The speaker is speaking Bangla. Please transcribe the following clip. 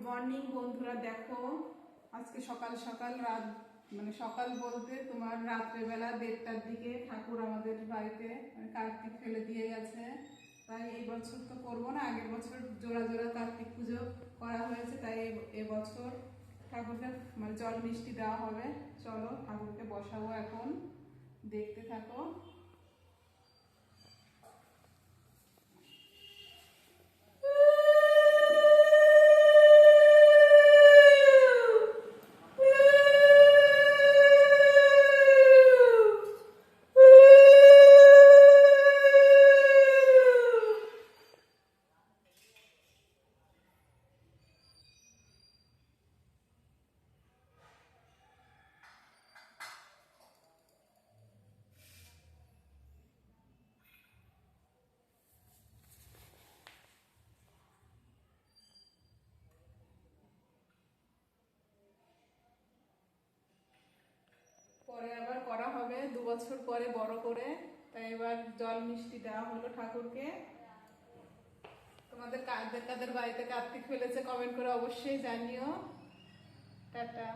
মর্নিং বন্ধুরা, দেখো আজকে সকাল সকাল রাত সকাল বলতে তোমার রাত্রেবেলা 1:30টার দিকে ঠাকুর আমাদের বাড়িতে কার্তিক ফেলে দিয়ে গেছে। তাই এই বছর তো করবো না, আগের বছর জোড়া জোড়া কার্তিক পুজো করা হয়েছে, তাই এবছর ঠাকুরকে জল মিষ্টি দেওয়া হবে। চলো ঠাকুরকে বসাবো, এখন দেখতে থাকো। পরে আবার করা হবে 2 বছর পরে বড় করে, তাই এবার জল মিষ্টি দেওয়া হলো ঠাকুরকে। তোমাদের কাদের কাদের বাড়িতে কার্তিক ফেলেছে কমেন্ট করে অবশ্যই জানিও। টাটা।